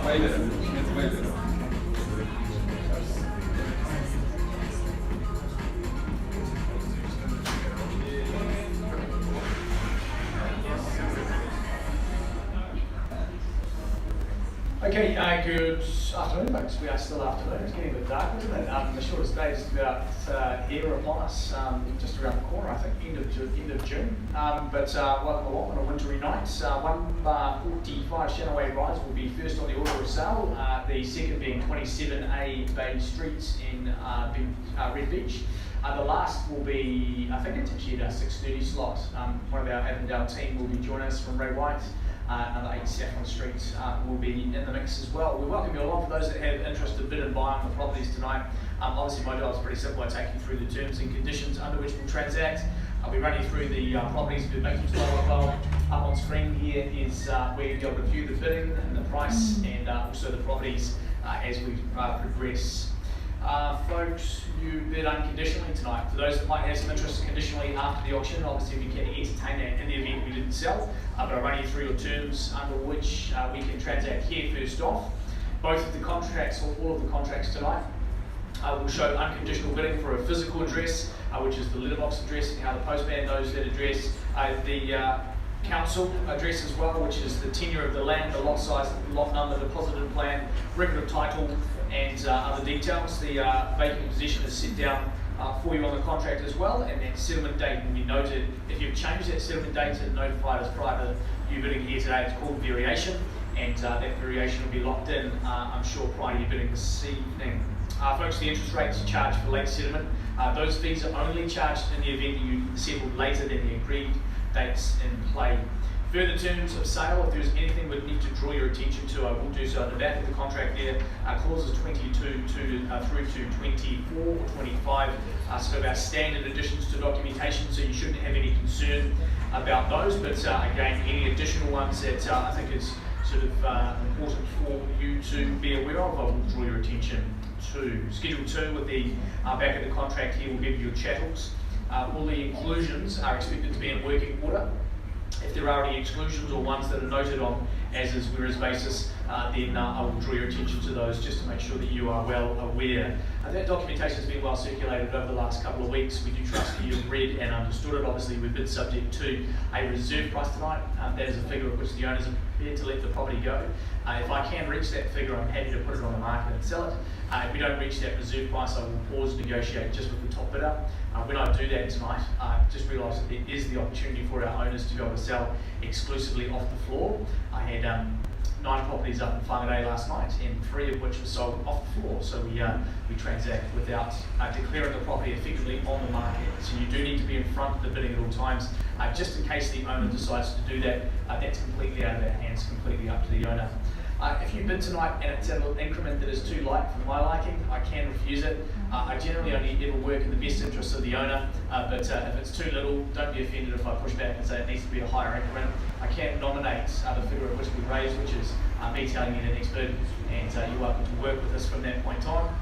way better. It's way better. Okay, good afternoon, folks. We are still afternoon. It's getting a bit dark, isn't it? The shortest day is about here upon us, just around the corner, I think, end of June. But welcome along on a wintry night. 145 Shanaway Rise will be first on the order of sale. The second being 27A Bay Street in Red Beach. The last will be, I think it's actually at our 6:30 slot. One of our Avondale team will be joining us from Ray White. Another 8 Saffron Street will be in the mix as well. We welcome you along. For those that have interest to bid and buy on the properties tonight, obviously my job is pretty simple. I take you through the terms and conditions under which we'll transact. I'll be running through the properties, but make you well. Up on screen here is where you'll be able to view the bidding and the price, and also the properties as we progress. Folks, you bid unconditionally tonight. For those that might have some interest conditionally after the auction, obviously we can entertain that in the event we didn't sell. But I'll run you through your terms under which we can transact here first off. Both of the contracts, or all of the contracts tonight, will show unconditional bidding for a physical address, which is the letterbox address and how the postman knows that address. The council address as well, which is the tenure of the land, the lot size, the lot number, deposited plan, record of title, and other details. The vacant possession is set down for you on the contract as well, and that settlement date will be noted. If you've changed that settlement date and notified us prior to you bidding here today, it's called variation, and that variation will be locked in, I'm sure, prior to you bidding this evening. Folks, the interest rates charged for late settlement, those fees are only charged in the event that you settled later than the agreed dates in play. Further terms of sale, if there's anything we'd need to draw your attention to, I will do so. At the back of the contract there, clauses 22 through to 24 or 25, so our standard additions to documentation, so you shouldn't have any concern about those. But again, any additional ones that I think is sort of important for you to be aware of, I will draw your attention to. Schedule 2 with the back of the contract here will give you your chattels. All the inclusions are expected to be in working order. If there are any exclusions or ones that are noted on as is whereas basis, then I will draw your attention to those just to make sure that you are well aware. That documentation has been well circulated over the last couple of weeks. We do trust that you've read and understood it. Obviously, we've been subject to a reserve price tonight. That is a figure at which the owners are prepared to let the property go. If I can reach that figure, I'm happy to put it on the market and sell it. If we don't reach that reserve price, I will pause negotiate just with the top bidder. When I do that tonight, just realise that there is the opportunity for our owners to be able to sell exclusively off the floor. I had 9 properties up in Whangarei last night, and 3 of which were sold off the floor. So we transact without declaring the property effectively on the market. So you do need to be in front of the bidding at all times, just in case the owner decides to do that. That's completely out of our hands, completely up to the owner. If you bid tonight and it's at an increment that is too light for my liking, I can refuse it. I generally only ever work in the best interest of the owner, but if it's too little, don't be offended if I push back and say it needs to be a higher increment. I can nominate the figure at which we raise, which is me telling you the next bid, and you're welcome to work with us from that point on.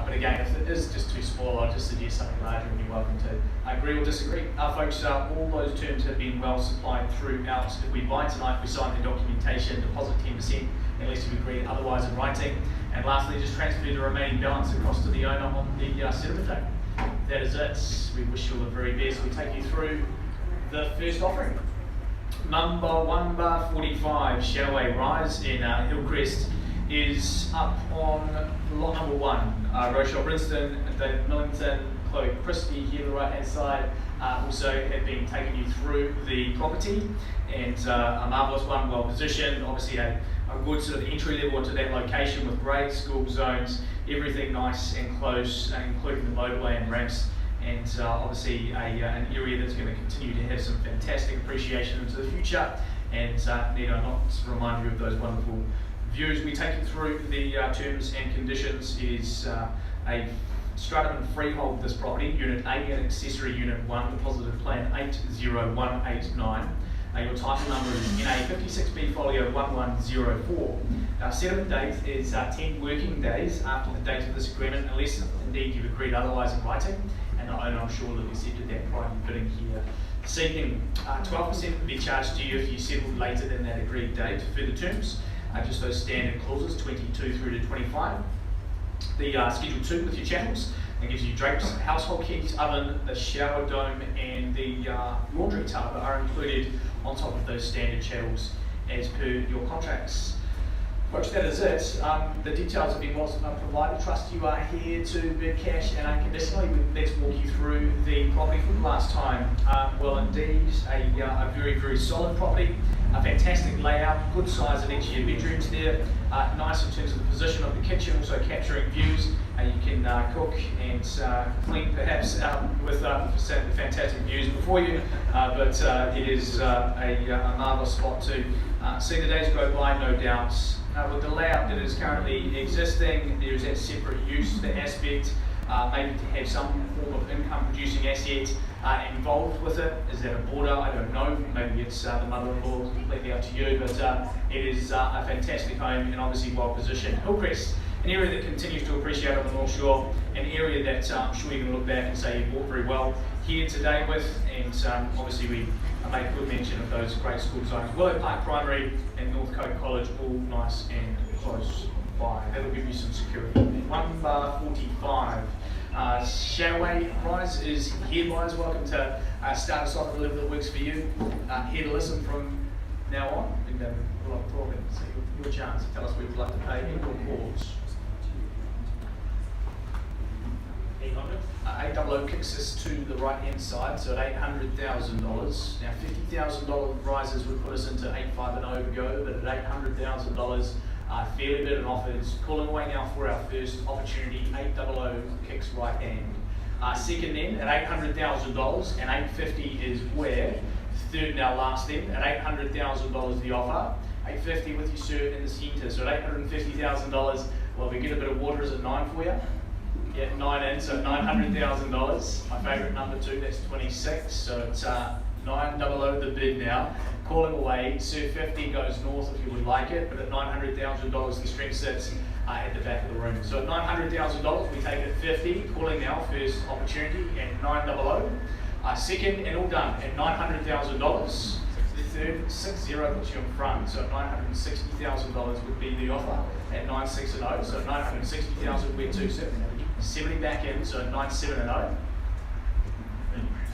But again, if it is just too small, I'll just suggest something larger and you're welcome to agree or disagree. Folks, all those terms have been well supplied throughout. If we buy tonight, we sign the documentation, deposit 10%, unless we agree otherwise in writing. And lastly, just transfer the remaining balance across to the owner on the settlement date. That is it. We wish you all the very best. We take you through the first offering. Number 145 Shanaway Rise in Hillcrest is up on lot number 1. Rochelle Brinston, David Millington, Chloe Christie here on the right hand side also have been taking you through the property, and a marvellous one, well positioned, obviously a good sort of entry level into that location with great school zones, everything nice and close, including the motorway and ramps, and obviously an area that's going to continue to have some fantastic appreciation into the future, and need I not remind you of those wonderful views. We take you through the terms and conditions. Is a stratum and freehold this property, Unit A and Accessory Unit 1, deposited plan 80189. Your title number is NA 56B folio 1104. Our settlement date is 10 working days after the date of this agreement, unless indeed you've agreed otherwise in writing, and the owner, I'm sure, will accepted that prior to bidding here this evening. 12% would be charged to you if you settled later than that agreed date. Further terms, just those standard clauses, 22 through to 25. The Schedule 2 with your channels, it gives you drapes, household keys, oven, the shower dome, and the laundry tub are included on top of those standard channels as per your contracts. Folks, that is it. The details have been well provided. Trust you are here to bid cash and unconditionally. Let's walk you through the property from last time. Well, indeed, a very, very solid property. A fantastic layout, good size in each of your bedrooms there. Nice in terms of the position of the kitchen, also capturing views. You can cook and clean perhaps with fantastic views before you, but it is a marvellous spot to see the days go by, no doubt. With the layout that is currently existing, there is that separate use, the aspect, maybe to have some form of income producing asset involved with it. Is that a border? I don't know. Maybe it's the mother-in-law, completely up to you, but it is a fantastic home and obviously well positioned. Hillcrest, an area that continues to appreciate on the North Shore, an area that I'm sure you can look back and say you bought very well here today with, and obviously we make good mention of those great school zones. Willow Park Primary and North Coast College, all nice and close by. That'll give you some security. 1 bar 45. Shadowway Rise is here, guys. Welcome to start us off at a level that works for you. Here to listen from now on. We can have a lot of talking. So your chance to tell us what you'd like to pay in your calls. 800. 800 kicks us to the right hand side, so at $800,000. Now $50,000 rises would put us into 850 to go, but at $800,000, fairly bit of offers. Calling away now for our first opportunity. 800 kicks right hand. Second then at $800,000, and 850 is where. Third now last then at $800,000 the offer. 850 with your cert in the centre, so at $850,000. Well, we get a bit of water. Is it 9 for you? Yeah, 9 in, so $900,000. My favourite number 2, that's 26. So it's 900 the bid now. Calling away, cert 50 goes north if you would like it, but at $900,000 the string sits at the back of the room. So at $900,000 we take it 50. Calling now, first opportunity at 900. Second and all done at $900,000. The third 60 puts you in front, so at $960,000 would be the offer at 960. So at $960,000 we're 270. 70 back in, so at 970.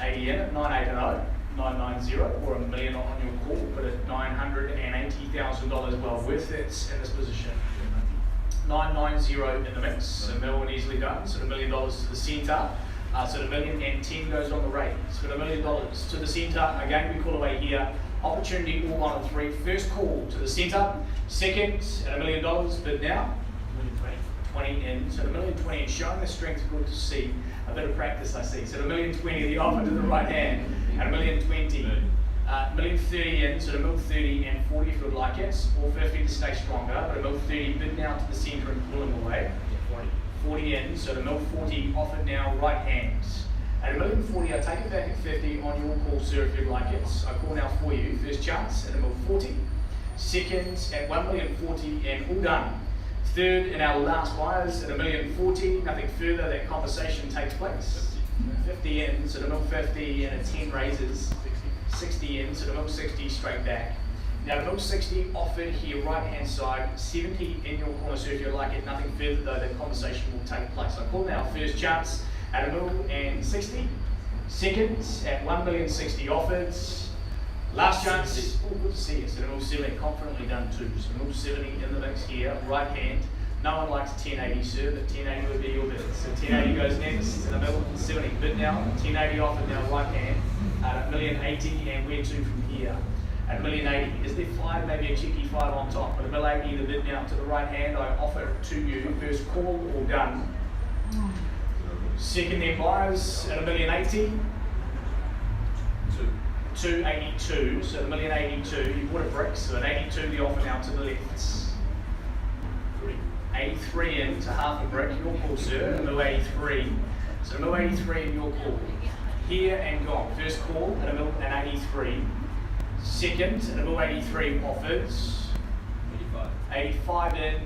80 in at 980. 990 or $1 million on your call, but at $980,000 well worth it in this position. 990 in the mix, so Melbourne easily done. So $1 million to the centre. So the $1,010,000 goes on the rate. So $1 million to the centre. Again, we call away here. Opportunity all 1 of 3. First call to the centre. Second at $1 million, bid now. 20 in. So $1,020,000 in, showing the strength. Good to see. A bit of practice I see. So $1,020,000 the offer to the right hand. At $1,020,000. $1,030,000 in, so $1,030,000 and 40 if you would like it, or 50 to stay stronger, but $1,030,000 bid now to the centre and pulling away. 40 in, so $1,040,000 offered now right hand. At $1,040,000, I take it back at 50 on your call, sir, if you'd like it. I call now for you. First chance at $1,040,000. Second at $1,040,000 and all done. Third and our last buyers at $1,040,000. Nothing further, that conversation takes place. 50 in, so $1,050,000 and a 10 raises. 60 in, so $1,060,000 straight back. Now $1,060,000 offered here right hand side, 70 in your corner, so if you like it, nothing further though, that conversation will take place. I call now first chance at $1,060,000. Second at $1,060,000 offered. Last chance, oh good to see you, so $1,070,000 confidently done too. So $1,070,000 in the mix here, right hand. No one likes 1080, sir, but 1080 would be your bid. So 1080 goes next, and $1,070,000 bid now. 1080 offered now, right hand. At $1,080,000, and where to from here? At $1,080,000, is there 5, maybe a cheeky 5 on top? But $1,080,000 the bid now to the right hand. I offer it to you. First call, all done. Second then buyers at $1,080,000. 282, so $1,082,000. You bought a brick, so at 82 the offer now to the left. 83 in to half a brick, your call, sir. $1,083,000. So $1,083,000 in your call. Here and gone. First call at $1,083,000. Second at $1,083,000 offers. 85 in.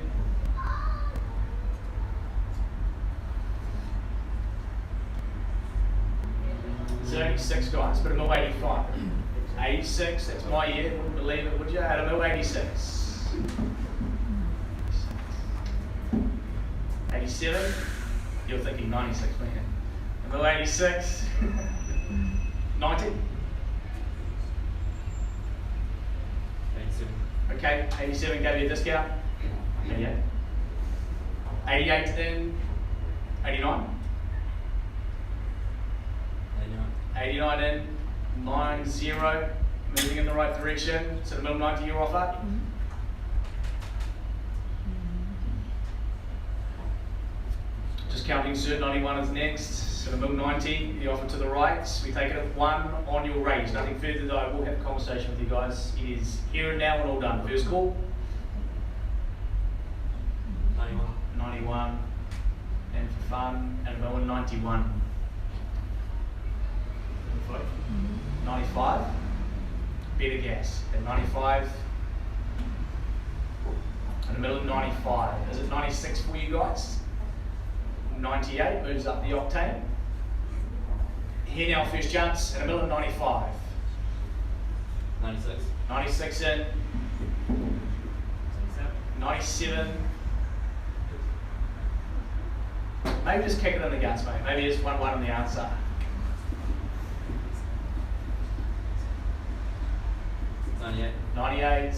It's 86 guys, but $1,085,000. 86, that's my year, wouldn't believe it, would you? At $1,086,000. 87, you're thinking 96 million. And below 86, 90. 87. Okay, 87 gave you a discount. 88. 88 then, 89. 89 in, 90, moving in the right direction. So the middle 90 your offer. Just counting cert 91 is next. So the middle 90, the offer to the right. We take it at 1 on your range. Nothing further though. I will have a conversation with you guys. It is here and now and all done. First call. 91. 91. And for fun, and the middle 91. 95, better guess, at 95, in the middle of 95, is it 96 for you guys? 98 moves up the octane. Here now, first chance, in the middle of 95. 96. 96 in, 97. Maybe just kick it in the guts, mate. Maybe just 1-1 on the answer. 98. 98,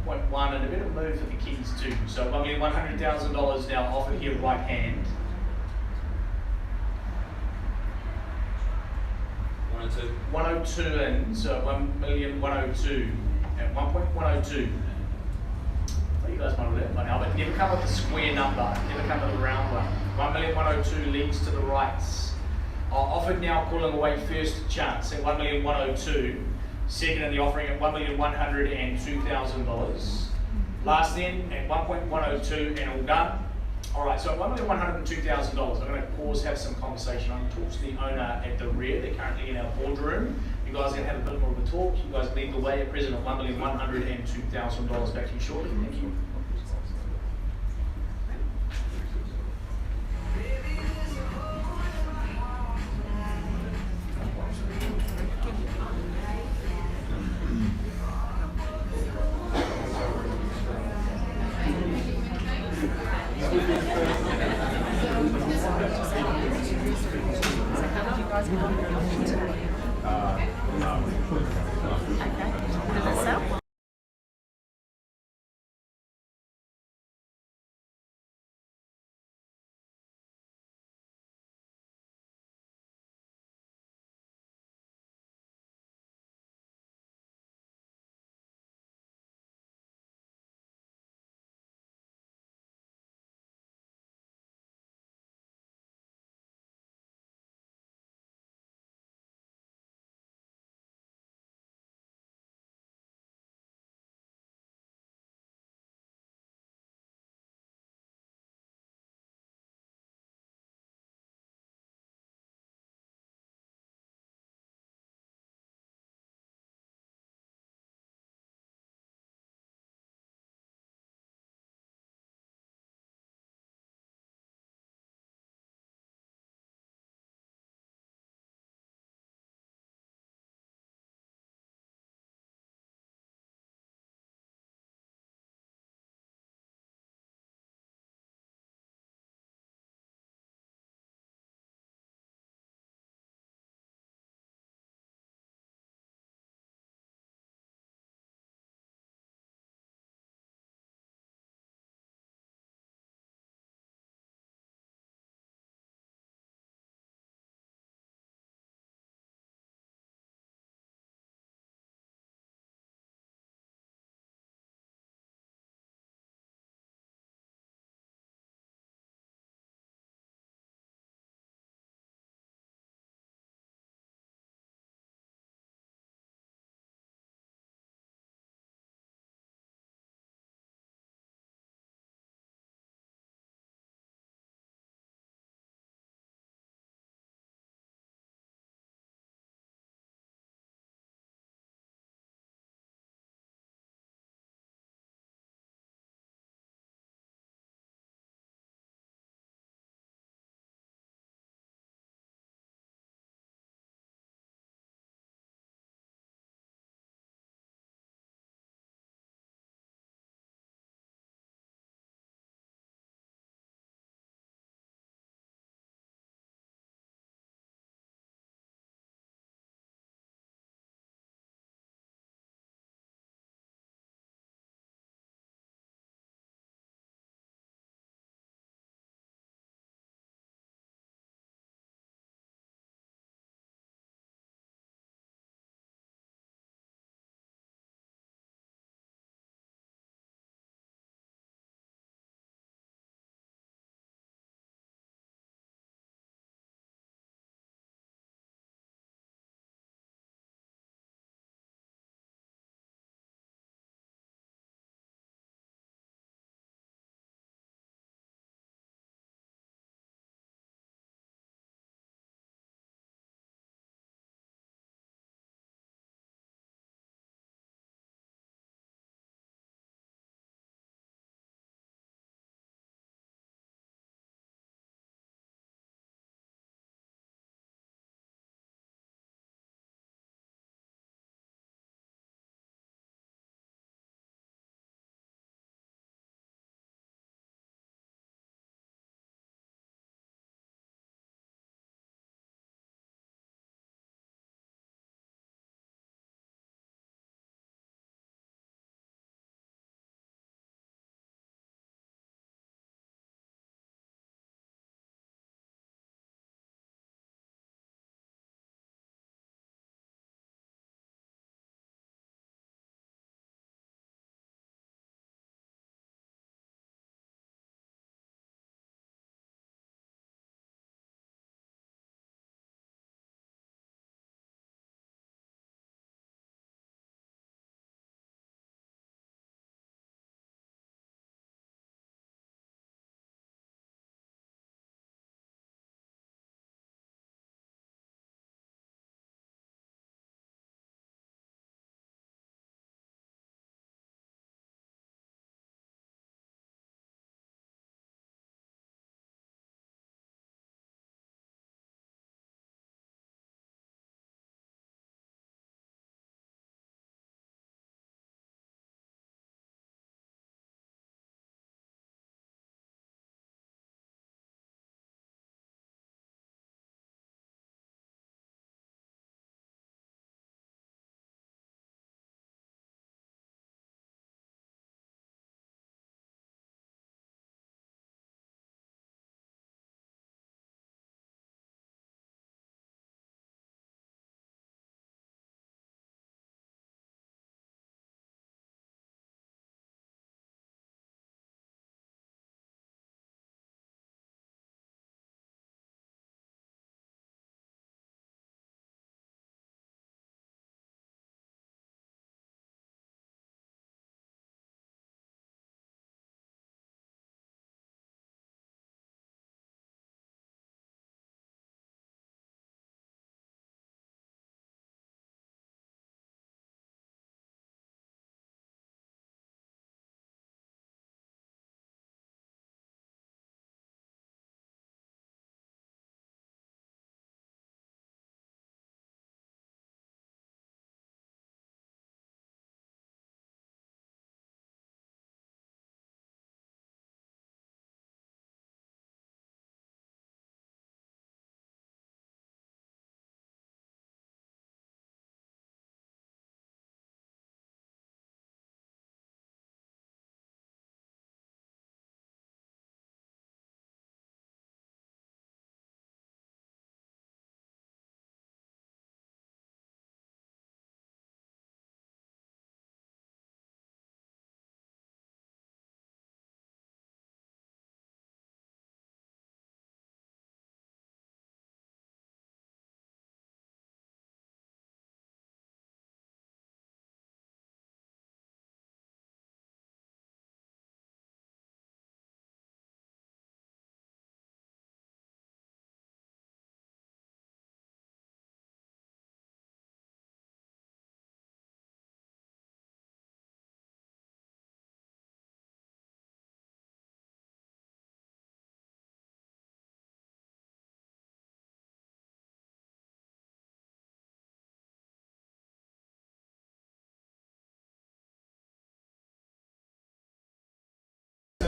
1.1, and a bit of move for the Kings too. So $1,100,000 now offered here right hand. 102. 102 in, so 1,102 at 1.102. I thought you guys might have that by now, but never come with the square number, never come with the round one. 1,102 leads to the right. Offered now calling away first chance at 1,102. Second in the offering at $1,102,000. Last then at 1.102 and all done. Alright, so at $1,102,000, I'm going to pause, have some conversation. I'm going to talk to the owner at the rear. They're currently in our boardroom. You guys are going to have a bit more of a talk. You guys lead the way at present at $1,102,000. Back to you shortly. Thank you. Does it sell?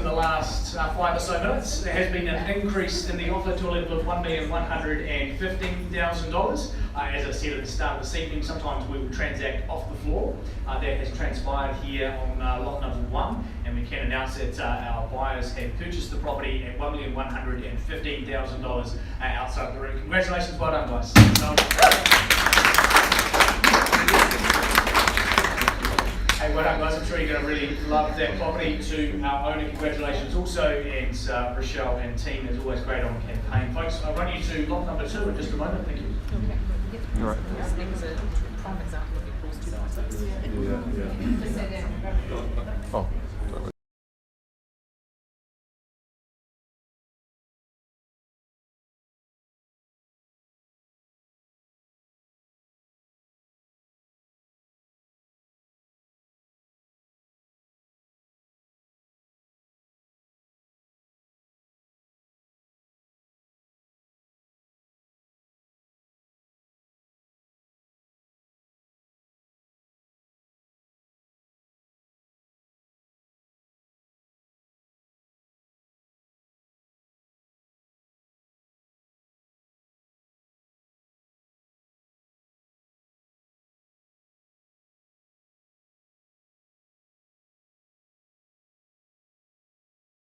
the last 5 or so minutes. There has been an increase in the offer to a level of $1,115,000. As I said at the start of this evening, sometimes we will transact off the floor. That has transpired here on lot number 1, and we can announce that our buyers have purchased the property at $1,115,000 outside the room. Congratulations, well done, guys. Hey, well done, guys. I'm sure you're going to really love that property. To our owner, congratulations also, and Rochelle and team, as always, great on campaign. Folks, I'll run you to lot number 2 in just a moment. Thank you. All right. Prime example of it goes to Oh.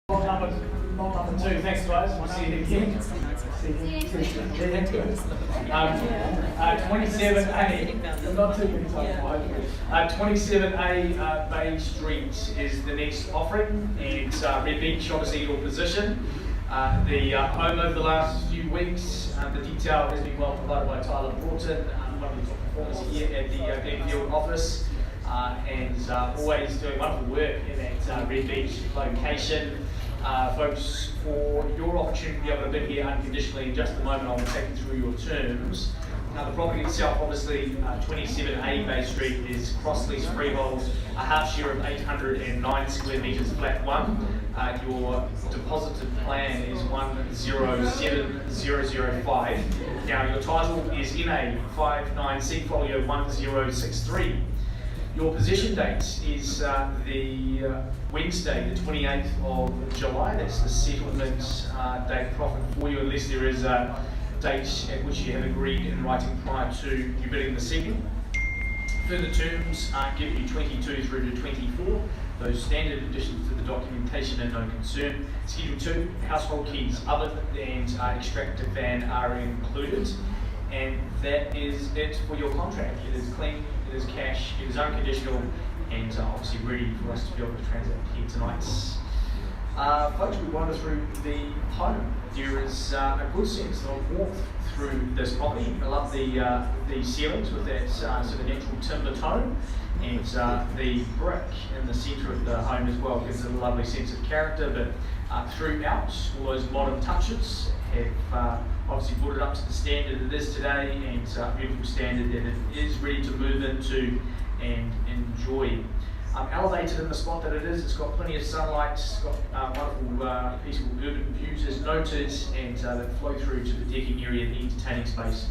Lot number 2, thanks guys, we'll see you again. 27A, not too many times, 27A Bay Street is the next offering, and Red Beach, obviously your position. The home over the last few weeks, the detail has been well provided by Tyler Broughton, one of the top performers here at the Glenfield office, and always doing wonderful work in that Red Beach location. Folks, for your opportunity to be able to bid here unconditionally in just a moment, I'll take you through your terms. The property itself, obviously, 27A Bay Street is cross-lease freehold, a half share of 809 square metres flat 1. Your deposited plan is 107005. Now, your title is NA 59C folio 1063. Your possession date is the Wednesday, the 28th of July. That's the settlement date profit for you, unless there is a date at which you have agreed in writing prior to you bidding the second. Further terms give you 22 through to 24. Those standard additions to the documentation are no concern. Schedule 2, household keys, oven and extractor fan are included. And that is it for your contract. It is clean, it is cash, it is unconditional, and obviously ready for us to be able to transact here tonight. Folks, we wander through the home. There is a good sense of warmth through this property. I love the ceilings with that sort of natural timber tone, and the brick in the centre of the home as well gives it a lovely sense of character. But throughout, all those modern touches have obviously brought it up to the standard it is today, and beautiful standard that it is ready to move into and enjoy. Elevated in the spot that it is, it's got plenty of sunlight, it's got wonderful peaceful urban views as noted, and that flow through to the decking area, the entertaining space.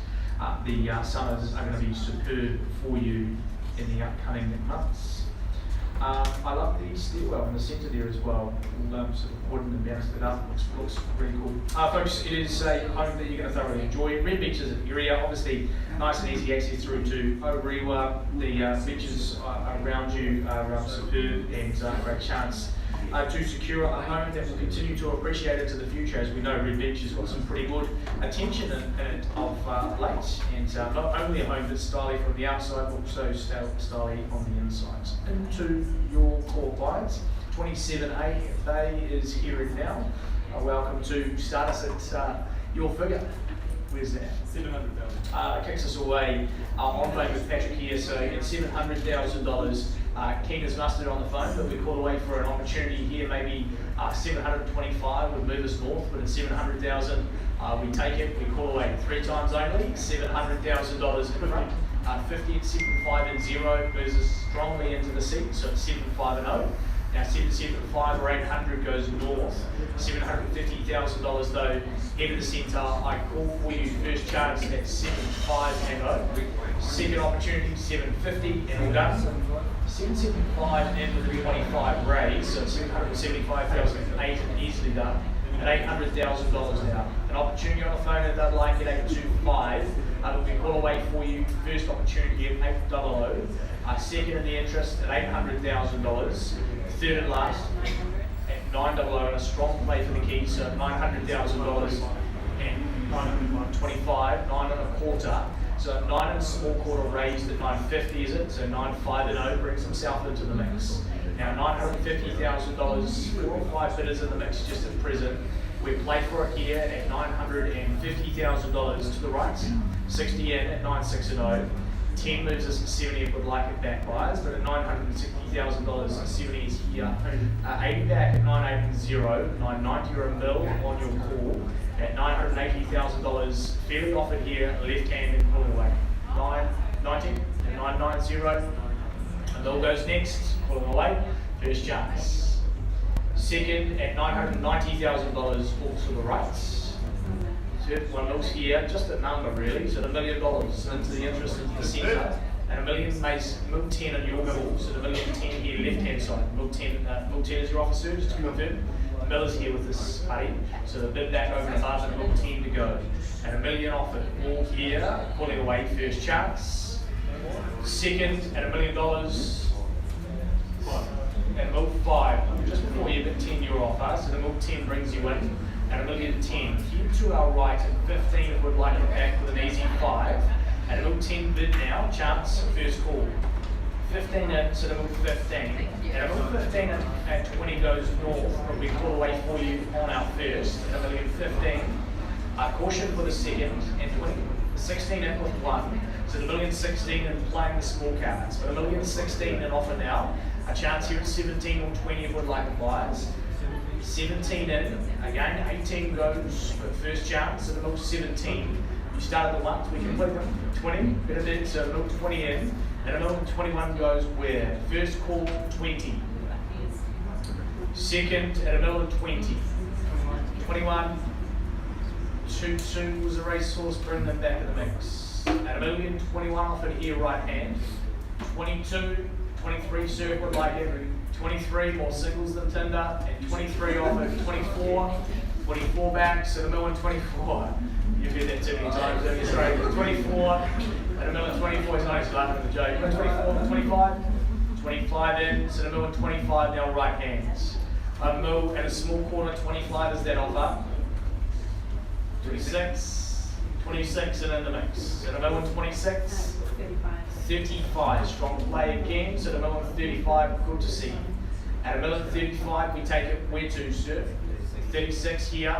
The summers are going to be superb for you in the upcoming months. I love the stairwell in the centre there as well, all sort of wooden and bounced it up, looks really cool. Folks, it is a home that you're going to thoroughly enjoy. Red Beach is an area, obviously nice and easy access through to Orewa. The beaches around you are superb, and a great chance to secure a home that will continue to appreciate it to the future. As we know, Red Beach has got some pretty good attention in it of late, and not only a home that's stylish from the outside, but also stylish on the inside. Into your core buyers, 27A Bay is here and now. Welcome to start us at your figure. Where's that? 700,000. Kicks us away on phone with Patrick here. So at $700,000, King is mustered on the phone, but we call away for an opportunity here. Maybe 725 would move us north, but at 700,000, we take it. We call away 3 times only. $700,000 in front. 50 at 75 and 0 moves us strongly into the seat. So it's 75 and 0. Now 775 or 800 goes north. $750,000 though, head of the centre. I call for you first chance at 75 and 0. Second opportunity 750 and all done. 775 and with the 25 raise, so 775,008 and easily done. At $800,000 now. An opportunity on the phone that they'd like at 825. But we call away for you first opportunity at 800. Second in the interest at $800,000. Third and last at 900 and a strong play for the key, so $900,000 and 925, 9 and a quarter. So 9 and a small quarter raised at 950, is it? So 9.5 and 0 brings himself into the mix. Now $950,000, 4 or 5 bidders in the mix just at present. We play for it here at $950,000 to the right, 60 in at 9.6 and 0. 10 moves us to 70 if we'd like it back buyers, but at $960,000, 70 is here. 80 back at 9.8 and 0, 990 or a mil on your call. At $980,000, fairly offered here, left hand and pulling away. 990 and 990. A mil goes next, pulling away, first chance. Second at $990,000, all to the right. Third one looks here, just a number really, so $1 million into the interest into the centre. And $1 million makes mil 10 on your middle, so the $1 million 10 here left hand side. Mil 10 is your officer, just to confirm. Miller's here with this buddy, so the bid back over and above and mil 10 to go. And $1 million offered, all here, pulling away first chance. Second at $1 million, and mil 5, just before you bid 10 your offer, so the mil 10 brings you in. And $1 million 10. Here to our right at 15 if we'd like it back with an easy 5. And a mil 10 bid now, chance, first call. 15 in, so the mil 15. And a mil 15 at 20 goes north, but we call away for you on our first. And $1 million 15. Caution for the second and 20. 16 in with 1. So the $1 million 16 and playing the small cards. But $1 million 16 in offer now. A chance here at 17 or 20 if we'd like it buyers. 17 in, again 18 goes for first chance, so the mil 17. You start at the ones, we can play them 20, better than, so the mil 20 in, and a mil 21 goes where? First call 20. Second at a mil 20. 21, 2-2 was a racehorse, bring them back in the mix. At $1 million 21 offered here right hand. 22, 23 circle like every 23 more singles than Tinder, and 23 offered 24, 24 back, so the $1 million 24. You've heard that too many times, haven't you? Sorry, 24, and $1 million 24 is nice, laughing at the joke. 24, 25, 25 in, so the $1 million 25 now right hands. A mil and a small corner 25 is that offer. 26, 26 and in the mix. And $1 million 26. 35, strong play again, so the $1 million 35, good to see. At $1 million 35, we take it where to, sir? 36 here.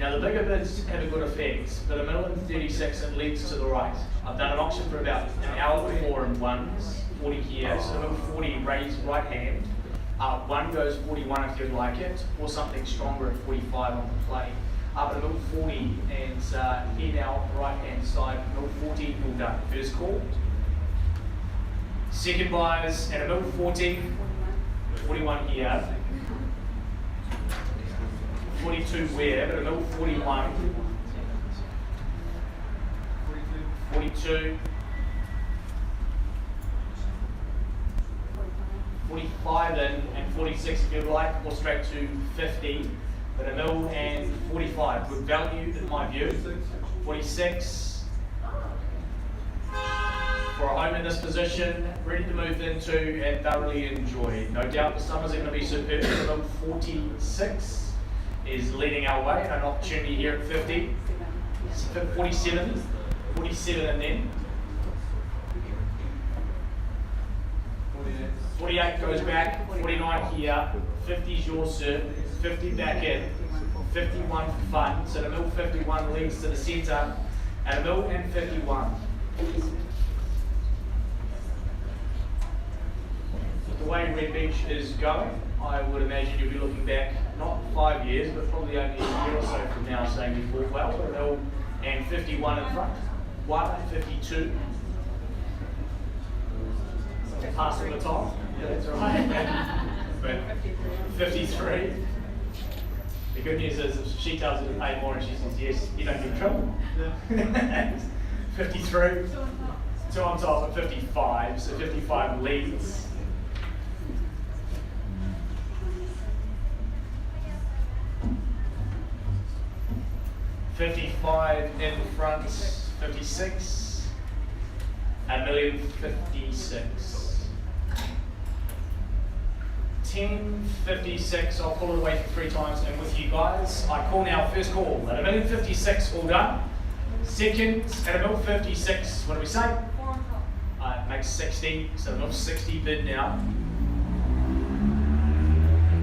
Now the bigger bids have a good effect, but $1 million 36 it leads to the right. I've done an auction for about an hour before in ones, 40 here, so $1 million 40 raised right hand. One goes 41 if you'd like it, or something stronger at 45 on the play. But $1 million 40, and here now, right hand side, $1 million 40, all done. First call. Second buyers, and $1 million 40, 41 here. 42 where, but $1 million 41. 42. 45 in, and 46 if you'd like, or straight to 50. But $1 million and 45, good value in my view. 46 for a home in this position, ready to move into and thoroughly enjoy. No doubt the summers are going to be superb. $1 million 46 is leading our way, an opportunity here at 50. 47, 47 and then. 48 goes back, 49 here, 50 is yours, sir, 50 back in, 51 for fun, so the $1 million 51 leads to the centre, and $1 million 51. The way Red Beach is going, I would imagine you'll be looking back, not 5 years, but probably only a year or so from now, saying we fought well, $1 million 51 in front. 51 and 52. Pass on the top. Yeah, that's right. But 53. The good news is if she tells you to pay more and she says yes, you don't get in trouble. 53. Two on top of 55, so 55 leads. $55 in front, 56, $1,056,000. 10.56, I'll call it away for 3 times and with you guys. I call now first call at $1,056,000, all done. Second at $1,056,000, what do we say? It makes 60, so $1,060,000 bid now.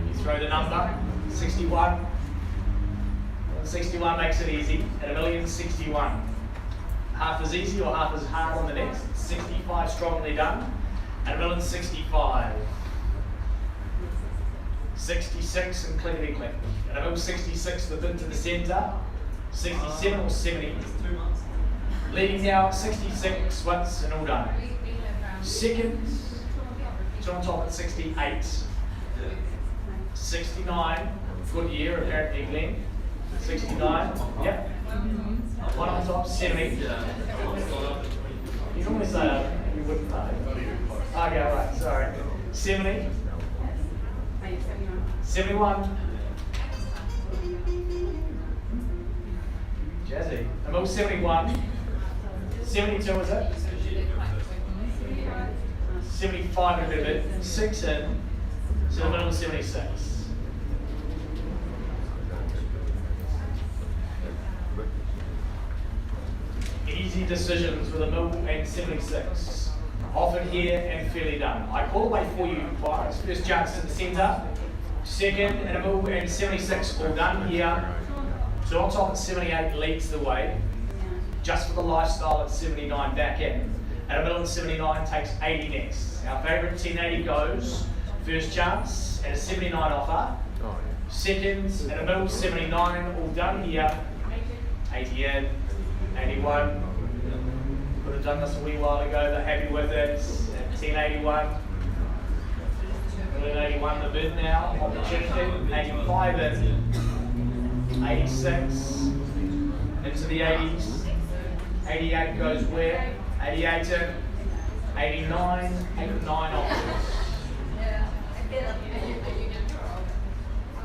You throw the number, 61. 61 makes it easy at $1,061,000. Half as easy or half as hard on the next. 65 strongly done at $1,065,000. 66 and clickety click. At $1,066,000 the bid to the centre. 67 or 70. Leading now 66 once and all done. Second, two on top at 68. 69, good year apparently Glenn. 69, yep. One on top, 70. You normally say that, you wouldn't know. Okay, right, sorry. 70. 71. Jazzy. I'm 71. 72 is it? 75 and a bit of it. 6 in. So the middle of 76. Easy decisions with $1,076,000. Offered here and fairly done. I call away for you, buyers. First chance to the centre. Second at $1,076,000 all done here. So on top at 78 leads the way. Just for the lifestyle at 79 back in. At $1,079,000 takes 80 next. Our favourite 1080 goes. First chance at a 79 offer. Second at $1,079,000 all done here. 80 in. 81. Could have done this a wee while ago, but happy with it. At 1081. 81 the bid now. Opportunity. 85 in. 86. Into the 80s. 88 goes where? 88 in. 89. 89 options.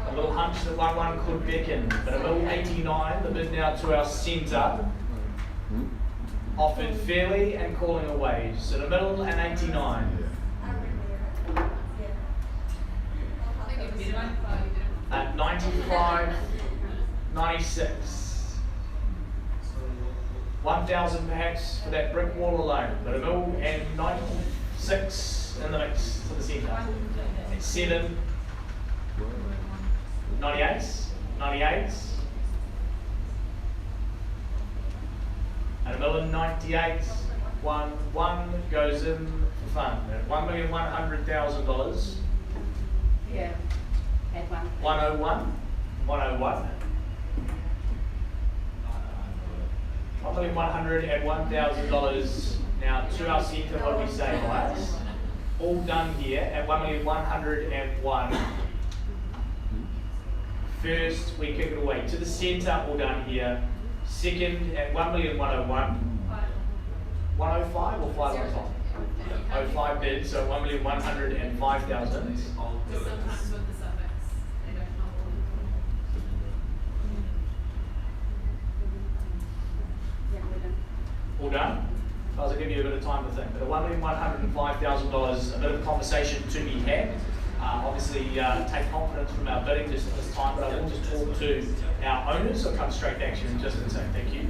A little hunch that one could beckon, but $1,089, the bid now to our centre. Offered fairly and calling away. So the middle and 89. At 95, 96. 1,000 perhaps for that brick wall alone, but $1,096 in the mix to the centre. At 7, 98, 98. At $1,098,000, one goes in for fun. At $1,100,000. Yeah, at 101. 101. $1,101,000 now to our centre. What do we say, guys? All done here at $1,101,000. First, we kick it away to the centre. All done here. Second at $1,101,000. 105 or 5 on top? 05 bid, so $1,105,000. All done? Guys, I'll give you a bit of time to think. But at $1,105,000, a bit of conversation to be had. Obviously, take confidence from our bidding just at this time, but I will just talk to our owners. I'll come straight back to you in just a second. Thank you.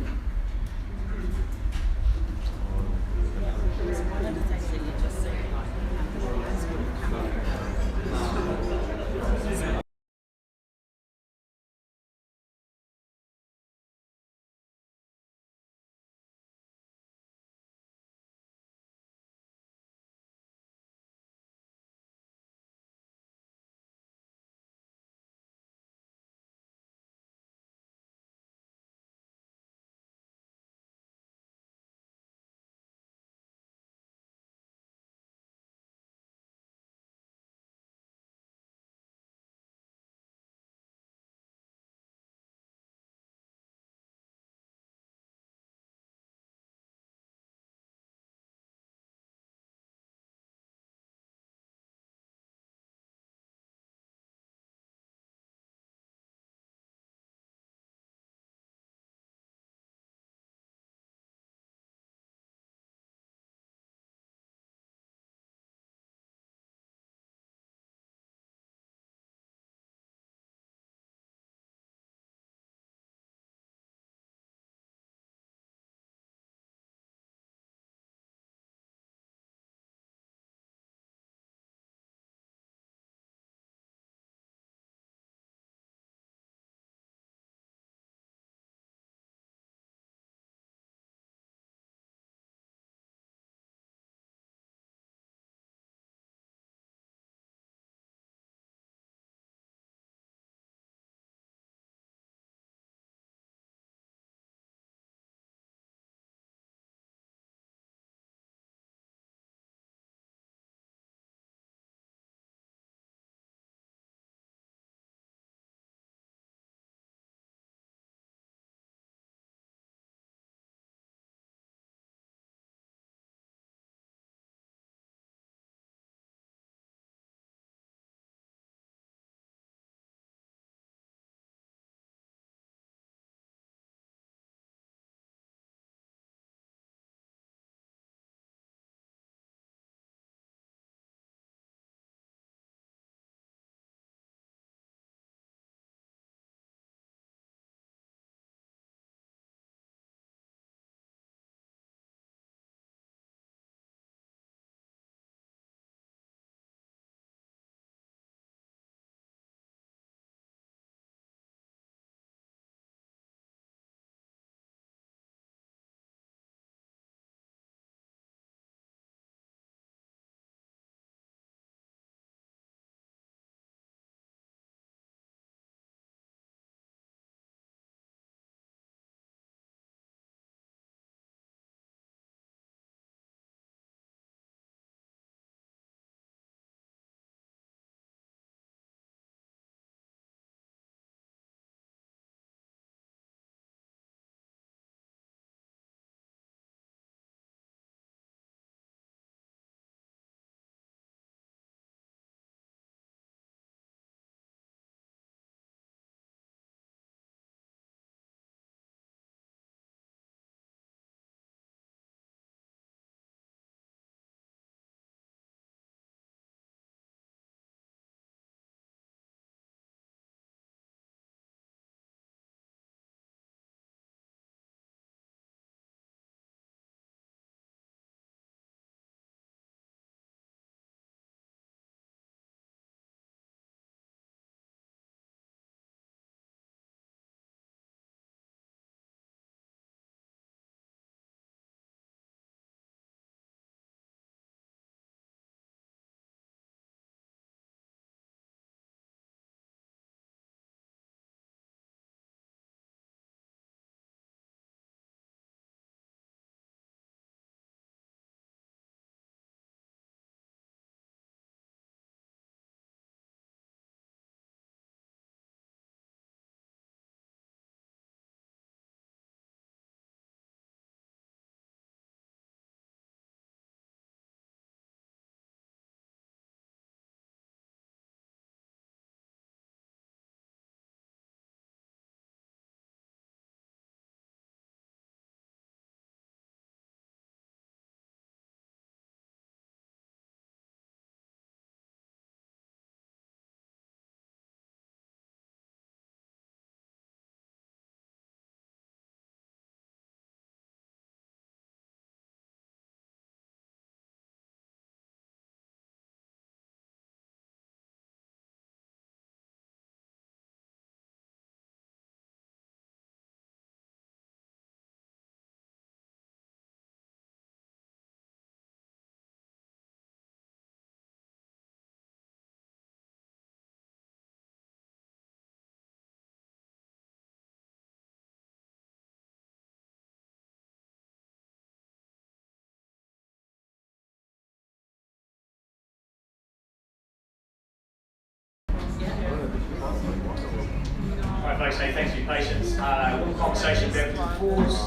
a little conversation back to the floors.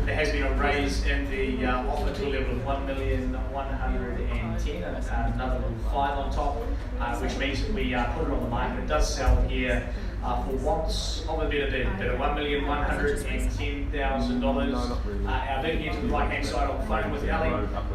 There has been a raise in the offer to a level of 1,110,000, another little 5 on top, which means that we put it on the market. It does sell here for wants of a bit of $1,110,000. Our bid here to the right hand side on the phone with Ali.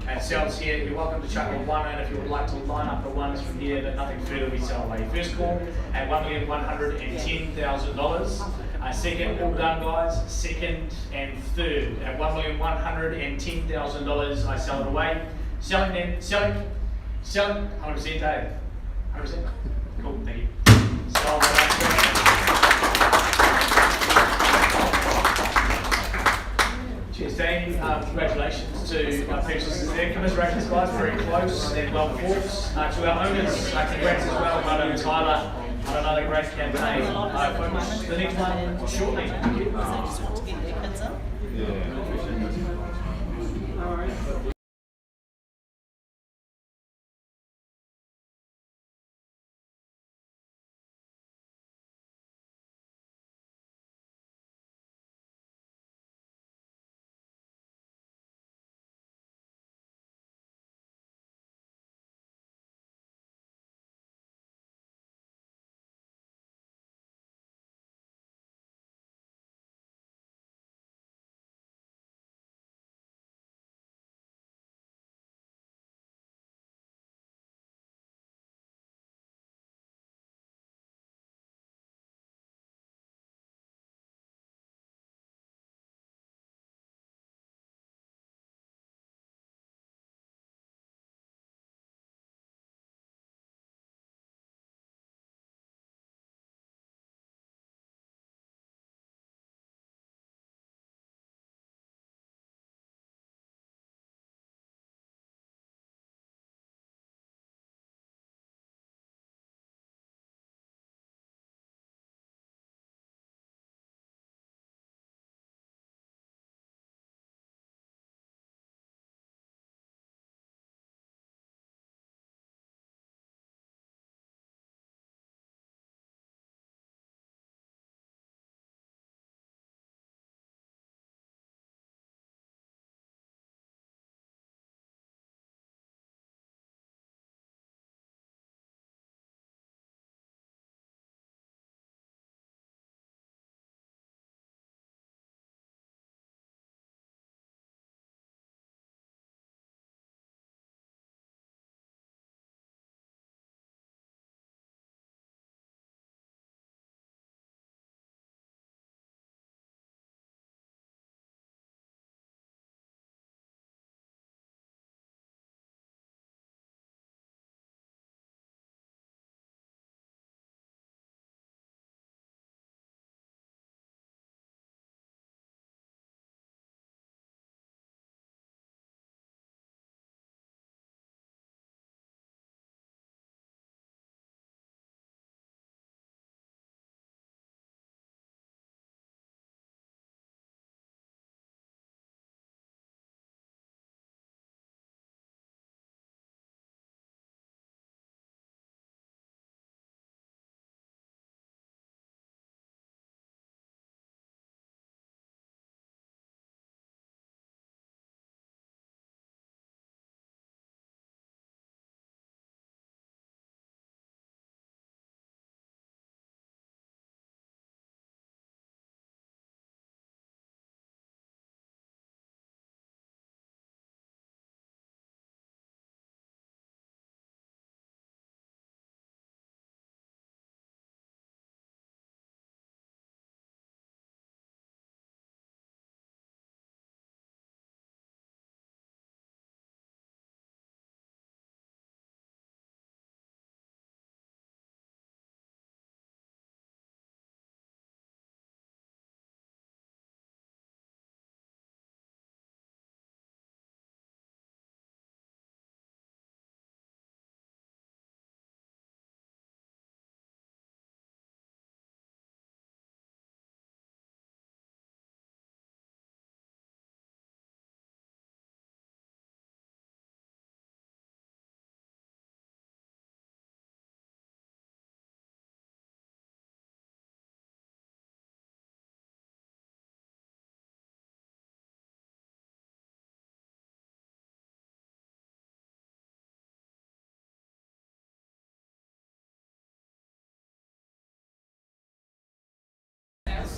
It sells here. You're welcome to chuck a 1 in if you would like to line up the ones from here, but nothing further. We sell away. First call at $1,110,000. Second, all done guys. Second and third at $1,110,000. I sell it away. Selling then, selling. 100% Dave. 100%. Cool, thank you. Sold. Cheers, team. Congratulations to our purchasers there. Commiserations, guys, very close and well fought. To our owners, congrats as well, Rudder and Tyler, on another great campaign. Folks, the next one shortly. Thank you. Yeah.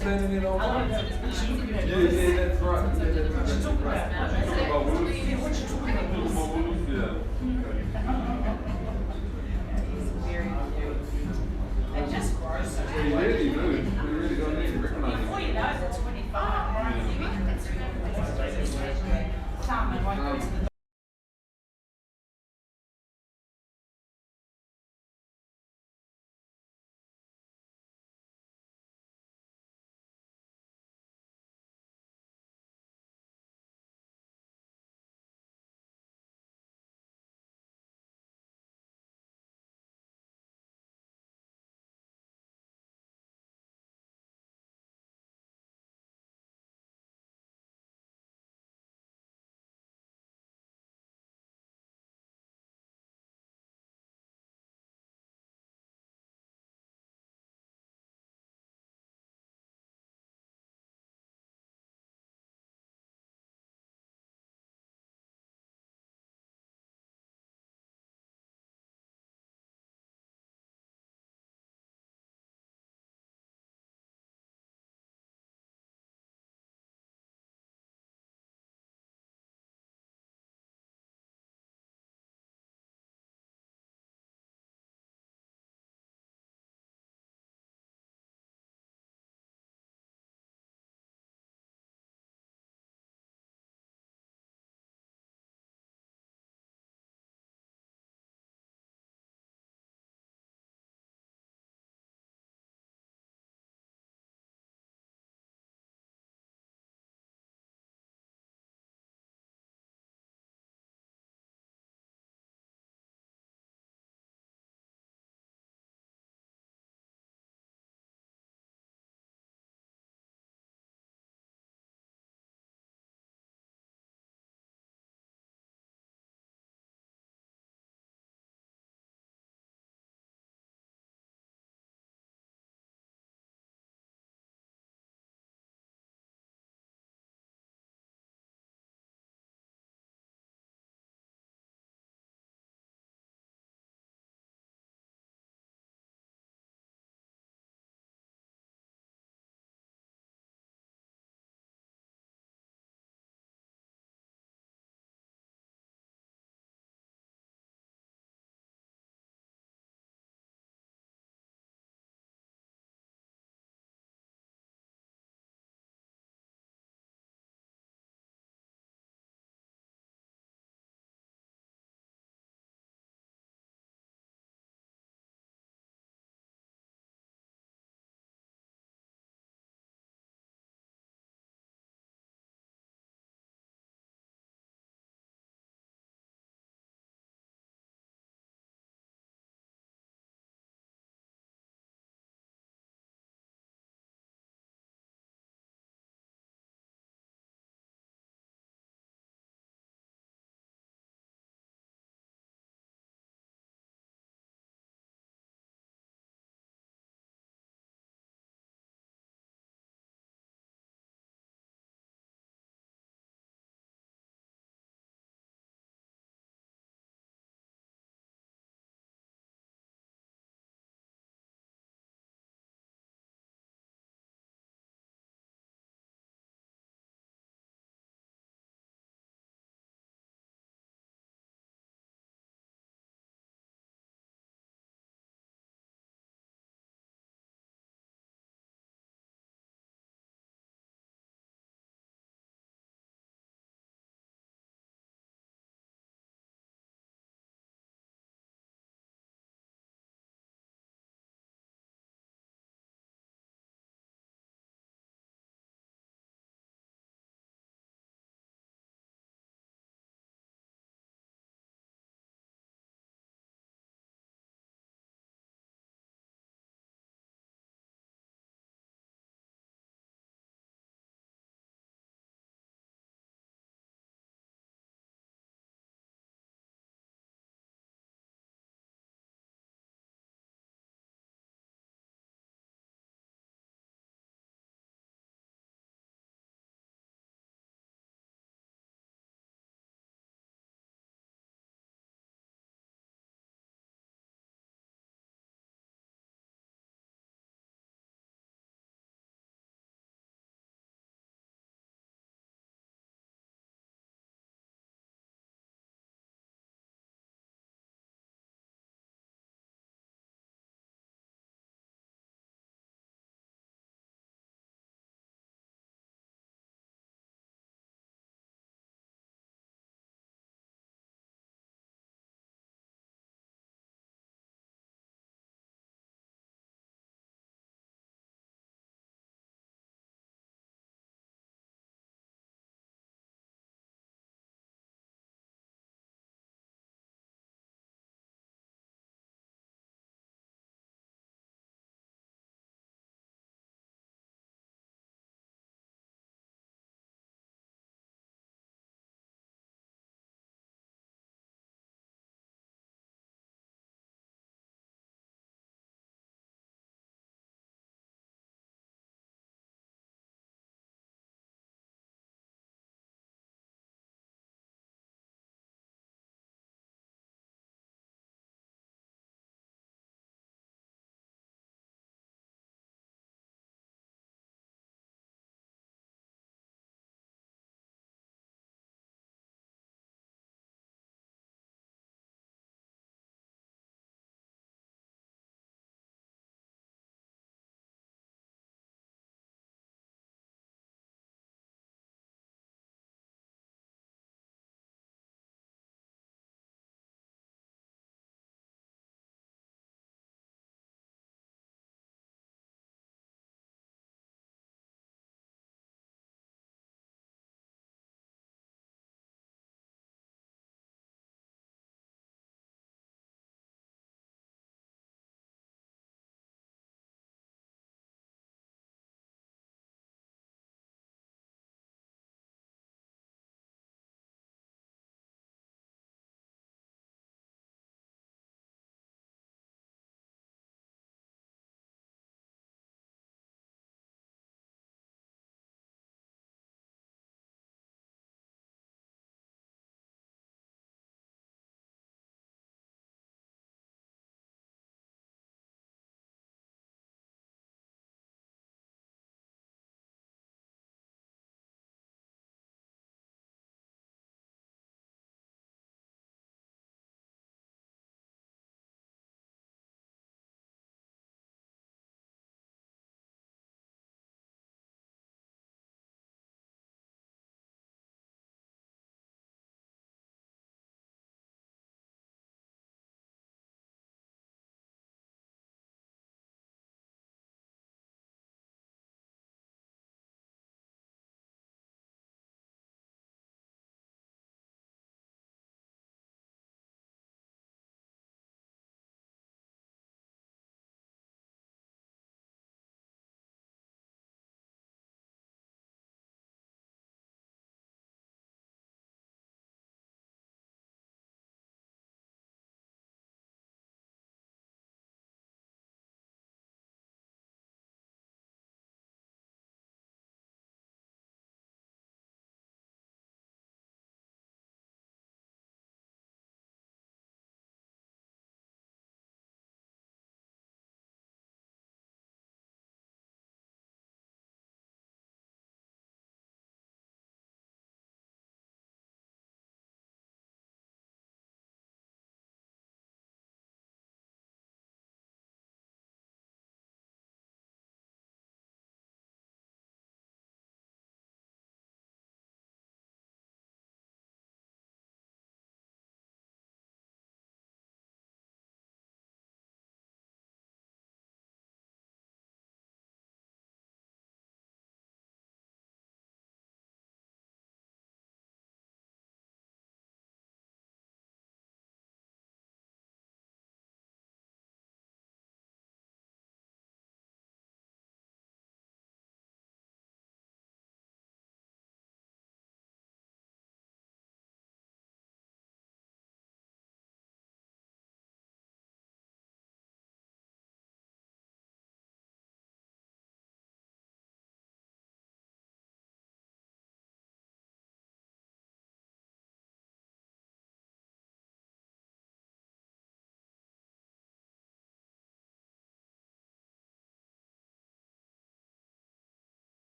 standing in all I time. love it. She's looking at Yeah, us. yeah, that's right. Yeah, that's She's talking right. about She's talking about Willis. what you talking about? Talking about Willis, yeah. He's very cute. It's just gross. We really do. We really don't need to recognize Before it. you know it, it's 25. Some, I won't go to the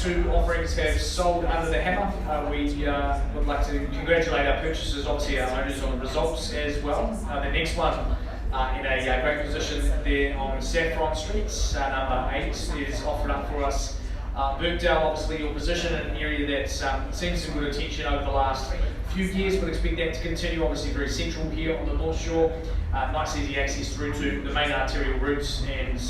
two offerings have sold under the hammer. We would like to congratulate our purchasers, obviously our owners, on the results as well. The next one in a great position there on Saffron Street, number 8, is offered up for us. Birkdale, obviously your position in an area that's seen some good attention over the last few years. Would expect that to continue. Obviously very central here on the North Shore. Nice easy access through to the main arterial routes, and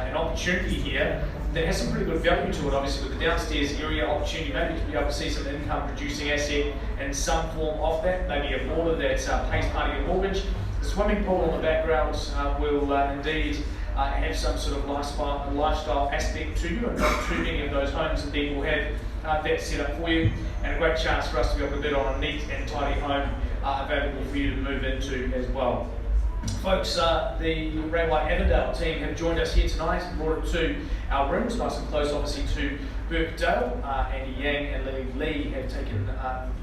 an opportunity here that has some pretty good value to it. Obviously with the downstairs area opportunity, maybe to be able to see some income producing asset in some form of that, maybe a boiler that pays part of your mortgage. The swimming pool on the background will indeed have some sort of lifestyle aspect to you, and not too many of those homes indeed will have that set up for you, and a great chance for us to be able to bid on a neat and tidy home available for you to move into as well. Folks, the Ray White Avondale team have joined us here tonight and brought it to our rooms, nice and close obviously to Birkdale. Andy Yang and Lily Lee have taken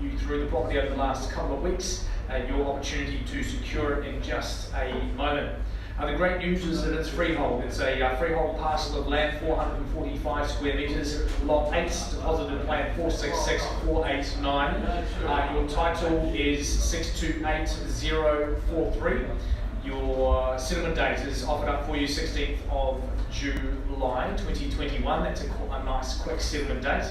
you through the property over the last couple of weeks. Your opportunity to secure it in just a moment. The great news is that it's freehold. It's a freehold parcel of land, 445 square metres, lot 8, deposited plan 466489. Your title is 628043. Your settlement date is offered up for you 16th of July 2021. That's a nice quick settlement date.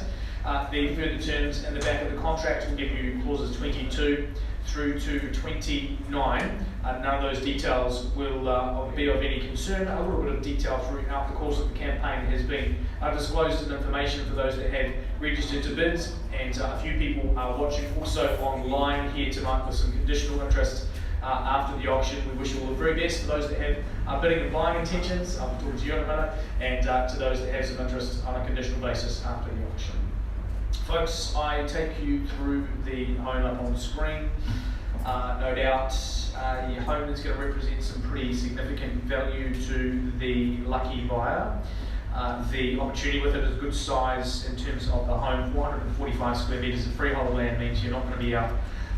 The further terms in the back of the contract will give you clauses 22 through to 29. None of those details will be of any concern. A little bit of detail throughout the course of the campaign has been disclosed as information for those that have registered to bids, and a few people are watching also online here tonight with some conditional interest after the auction. We wish you all the very best for those that have bidding and buying intentions. I'll talk to you in a minute, and to those that have some interest on a conditional basis after the auction. Folks, I take you through the home up on the screen. No doubt your home is going to represent some pretty significant value to the lucky buyer. The opportunity with it is good size in terms of the home. 445 square metres of freehold land means you're not going to be out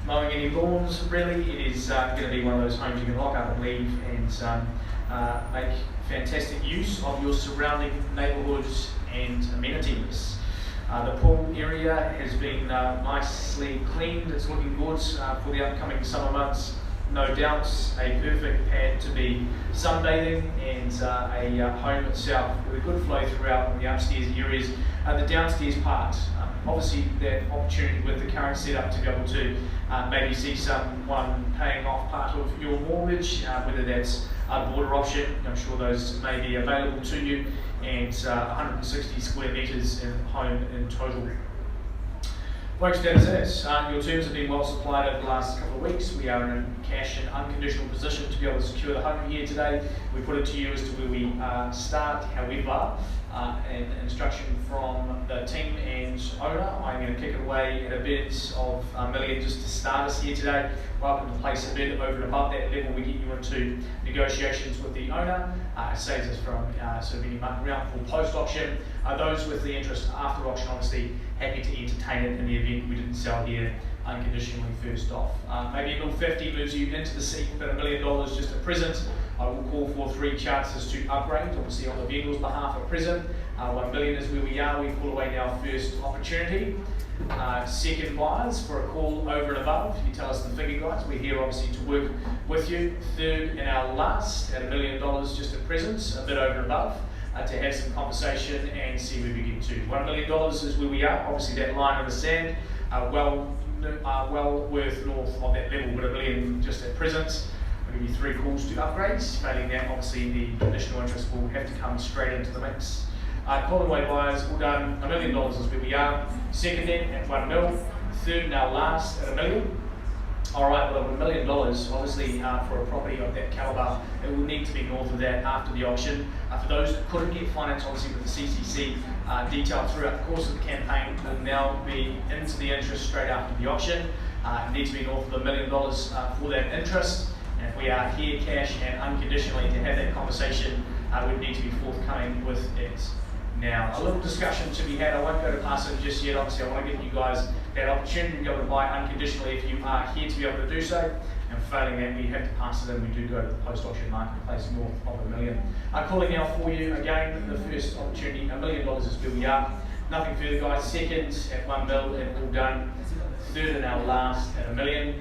mowing any lawns really. It is going to be one of those homes you can lock up and leave and make fantastic use of your surrounding neighbourhoods and amenities. The pool area has been nicely cleaned. It's looking good for the upcoming summer months. No doubt a perfect pad to be sunbathing, and a home itself with a good flow throughout in the upstairs areas. The downstairs part, obviously that opportunity with the current setup to be able to maybe see someone paying off part of your mortgage, whether that's a border option. I'm sure those may be available to you, and 160 square metres in home in total. Folks, that is it. Your terms have been well supplied over the last couple of weeks. We are in a cash and unconditional position to be able to secure the home here today. We put it to you as to where we start. However, an instruction from the team and owner, I'm going to kick it away at a bid of $1 million just to start us here today. Welcome to place a bid over and above that level. We get you into negotiations with the owner. It saves us from sort of any mucking around for post-auction. Those with the interest after auction, obviously happy to entertain it in the event we didn't sell here unconditionally first off. Maybe a $150 moves you into the seat, but $1 million just at present. I will call for 3 chances to upgrade, obviously on the vendor's behalf at present. 1 million is where we are. We pull away our first opportunity. Second buyers for a call over and above. You tell us the figure, guys. We're here obviously to work with you. Third and our last at $1 million just at present, a bit over and above, to have some conversation and see where we get to. $1 million is where we are. Obviously that line in the sand, well worth north of that level, but $1 million just at present. I'll give you 3 calls to upgrades. Failing that, obviously the conditional interest will have to come straight into the mix. Calling away buyers, all done. $1 million is where we are. Second then at 1 mil. Third and our last at $1 million. Alright, well $1 million, obviously for a property of that calibre, it will need to be north of that after the auction. For those that couldn't get finance, obviously with the CCC detailed throughout the course of the campaign, will now be into the interest straight after the auction. It needs to be north of $1 million for that interest. And if we are here cash and unconditionally to have that conversation, we need to be forthcoming with it. Now, a little discussion to be had. I won't go to pass it just yet. Obviously, I want to give you guys that opportunity to be able to buy unconditionally if you are here to be able to do so. And failing that, we have to pass it in. We do go to the post-auction marketplace north of $1 million. Calling now for you again, the first opportunity, $1 million is where we are. Nothing further, guys. Second at 1 mil and all done. Third and our last at $1 million.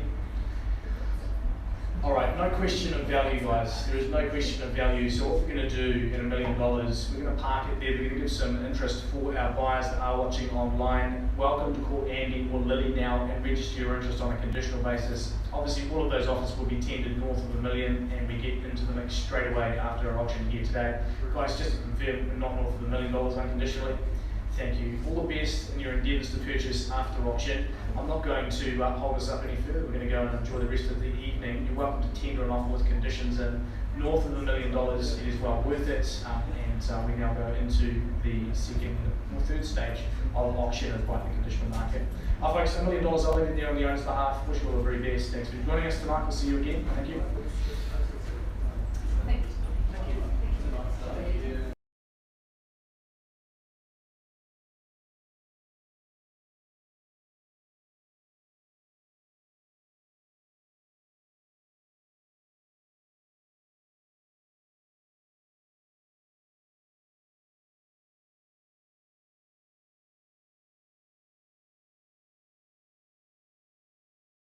All right, no question of value, guys. There is no question of value. So what we're going to do at $1 million, we're going to park it there. We're going to give some interest for our buyers that are watching online. Welcome to call Andy or Lily now and register your interest on a conditional basis. Obviously, all of those offers will be tendered north of $1 million, and we get into the mix straight away after our auction here today. Guys, just to confirm, we're not north of $1 million unconditionally. Thank you. All the best in your endeavours to purchase after auction. I'm not going to hold us up any further. We're going to go and enjoy the rest of the evening. You're welcome to tender an offer with conditions, and north of $1 million, it is well worth it. And we now go into the second or third stage of auction of quite the conditional market. Folks, $1 million, I'll leave it there on the owner's behalf. Wish you all the very best. Thanks for joining us tonight. We'll see you again. Thank you.